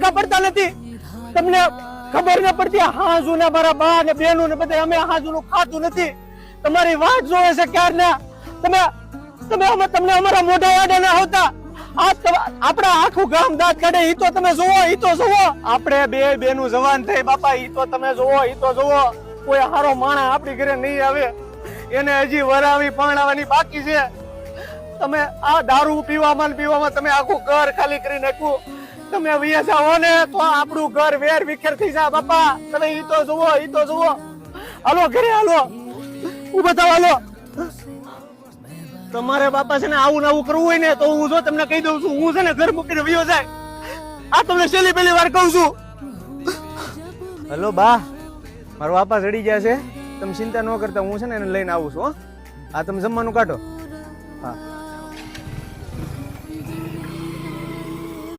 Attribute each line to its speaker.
Speaker 1: પાકા પડતા નથી? તમને ખબર ન પડતી? હાજુ ને મારા બા ને બેનું ને બધા અમે હાજુ નું ખાતું નથી. તમારી વાત જોવે છે ક્યારના. તમને અમારા મોઢા વાડે ના હોતા. આપણા આખું ગામ દાંત કાઢે. ઈ તો તમે જોવો. આપણે બે બેનું જવાન થઈ બાપા. ઈ તો તમે જોવો. કોઈ હારો માણસ આપણી ઘરે નહીં આવે. એને હજી વરાવી પરણાવવાની બાકી છે. તમે આ દારૂ પીવામાં તમે આખું ઘર ખાલી કરી નાખ્યું. તમે વૈયા જાઓ ને તો આપણું ઘર વેર વિખેર થઈ જાય બાપા. તમે ઈ તો જોવો. હાલો ઘરે હાલો. ઉભા થાવ હાલો. તમારે બાપા છે ને આવું કરવું હોય ને તો હું જો તમને કહી દઉં છું. હું છે ને ઘર મૂકીને વયો જાય. આ તમને પહેલી વાર કહું છું. હેલો બા, મારો બાપા ચડી ગયા છે. તમે ચિંતા ન કરતા, હું છે ને એને લઈને આવું છું. હા, તમે જમવાનું કાઢો. હા.